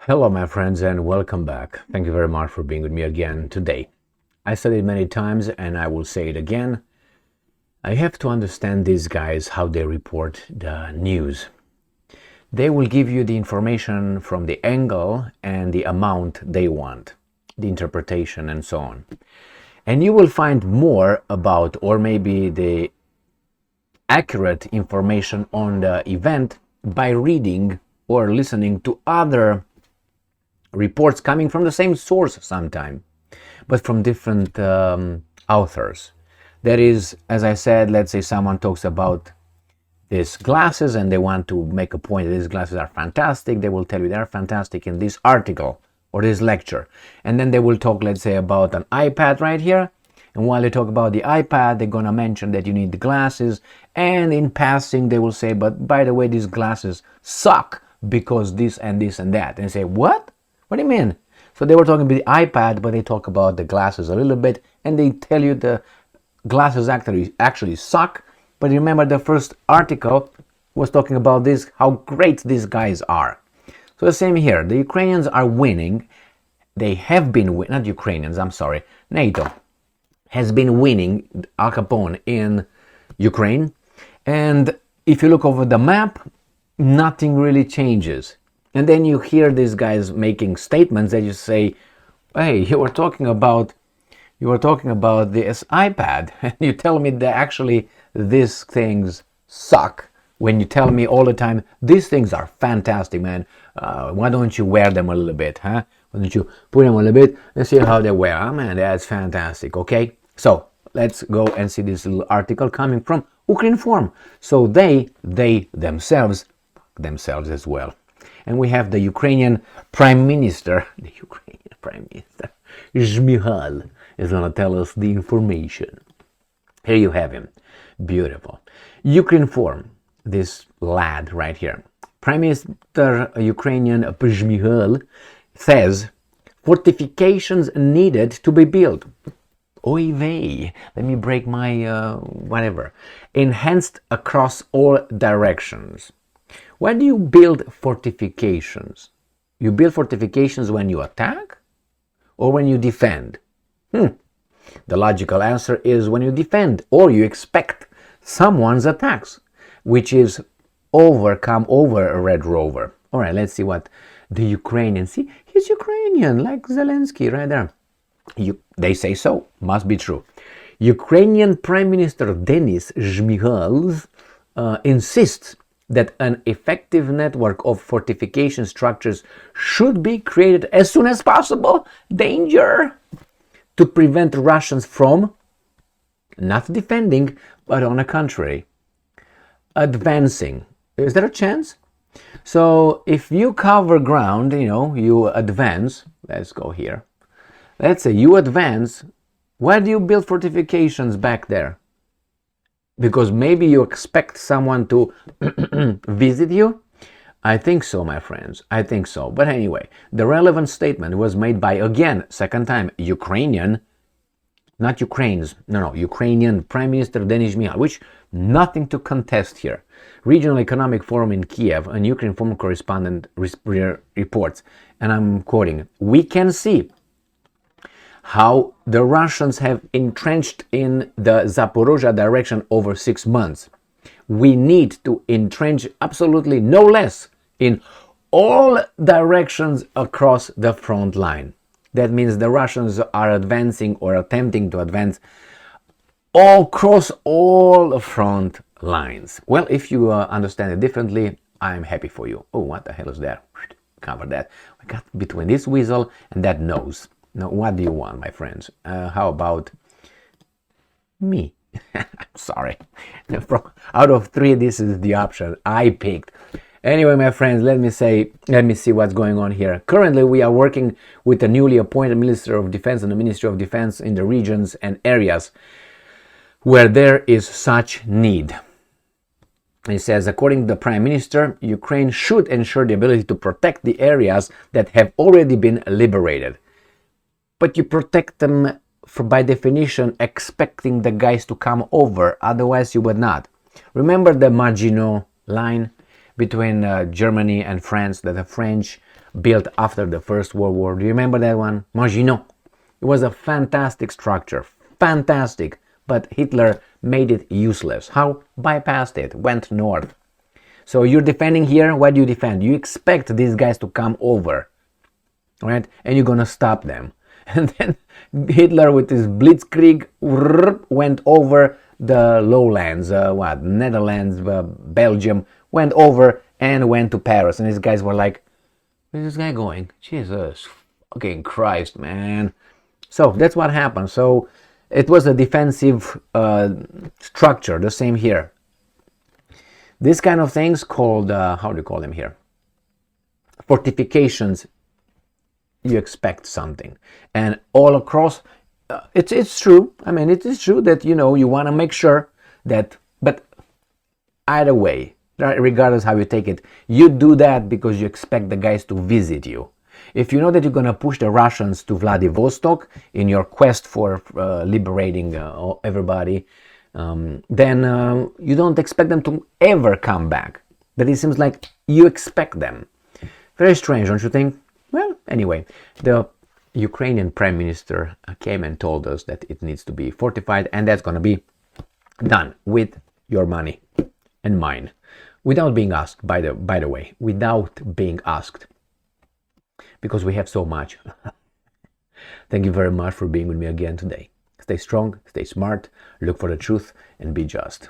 Hello, my friends, and welcome back. Thank you very much for being with me again today. I said it many times, and I will say it again. I have to understand these guys, how they report the news. They will give you the information from the angle and the amount they want, the interpretation, and so on. And you will find more about, or maybe the accurate information on the event by reading or listening to other reports coming from the same source sometime, but from different authors. That is, as I said, let's say someone talks about these glasses and they want to make a point that these glasses are fantastic. They will tell you they're fantastic in this article or this lecture. And then they will talk, let's say, about an iPad right here. And while they talk about the iPad, they're going to mention that you need the glasses. And in passing, they will say, but by the way, these glasses suck because this and this and that. And say, what? What do you mean? So they were talking about the iPad, but they talk about the glasses a little bit, and they tell you the glasses actually suck. But remember, the first article was talking about this, how great these guys are. So the same here. The Ukrainians are winning. They have been not Ukrainians. I'm sorry. NATO has been winning Al Capone in Ukraine, and if you look over the map, nothing really changes. And then you hear these guys making statements that you say, hey, you were talking about this iPad, and you tell me that actually these things suck. When you tell me all the time, these things are fantastic, man. Why don't you wear them a little bit, huh? Why don't you put them a little bit and see how they wear? Oh, man, that's fantastic, okay? So let's go and see this little article coming from Ukrinform. So they themselves as well. And we have the Ukrainian Prime Minister, Shmyhal, is going to tell us the information. Here you have him. Beautiful. Ukrinform, this lad right here. Prime Minister Ukrainian Shmyhal says, fortifications needed to be built. Oy vey, let me break my whatever. Enhanced across all directions. Why do you build fortifications? You build fortifications when you attack or when you defend? The logical answer is when you defend or you expect someone's attacks, which is come over a Red Rover. All right, let's see what the Ukrainian, see, he's Ukrainian, like Zelensky right there. They say so, must be true. Ukrainian Prime Minister Denis Shmyhal insists that an effective network of fortification structures should be created as soon as possible. Danger! To prevent Russians from not defending, but on the contrary, advancing. Is there a chance? So if you cover ground, you advance. Let's go here. Let's say you advance. Why do you build fortifications back there? Because maybe you expect someone to visit you? I think so, my friends. I think so. But anyway, the relevant statement was made by, again, second time, Ukrainian Prime Minister Denis Shmyhal, which nothing to contest here. Regional Economic Forum in Kiev, a Ukrainian former correspondent reports, and I'm quoting, we can see how the Russians have entrenched in the Zaporozhye direction over 6 months. We need to entrench absolutely no less in all directions across the front line. That means the Russians are advancing or attempting to advance all across all the front lines. Well, if you understand it differently, I'm happy for you. Oh, what the hell is that? Cover that. I got between this weasel and that nose. Now, what do you want, my friends? How about me? Sorry. Out of 3, this is the option I picked. Anyway, my friends, let me see what's going on here. Currently, we are working with the newly appointed Minister of Defense and the Ministry of Defense in the regions and areas where there is such need. He says, according to the Prime Minister, Ukraine should ensure the ability to protect the areas that have already been liberated. But you protect them by definition, expecting the guys to come over, otherwise you would not. Remember the Maginot line? between Germany and France that the French built after the First World War. Do you remember that one? Maginot. It was a fantastic structure, fantastic, but Hitler made it useless. How? Bypassed it, went north. So you're defending here, what do you defend? You expect these guys to come over, right? And you're gonna stop them. And then Hitler with his blitzkrieg went over the lowlands, Netherlands, Belgium, went over and went to Paris. And these guys were like, where's this guy going? Jesus fucking Christ, man. So that's what happened. So it was a defensive structure, the same here. This kind of things called, how do you call them here? Fortifications. You expect something. And all across, it's true. I mean, it is true that, you know, you want to make sure that, but either way, regardless how you take it, you do that because you expect the guys to visit you. If you know that you're going to push the Russians to Vladivostok in your quest for liberating everybody, then you don't expect them to ever come back. But it seems like you expect them. Very strange, don't you think? Well, anyway, the Ukrainian Prime Minister came and told us that it needs to be fortified, and that's going to be done with your money and mine, without being asked, by the way, without being asked, because we have so much. Thank you very much for being with me again today. Stay strong, stay smart, look for the truth, and be just.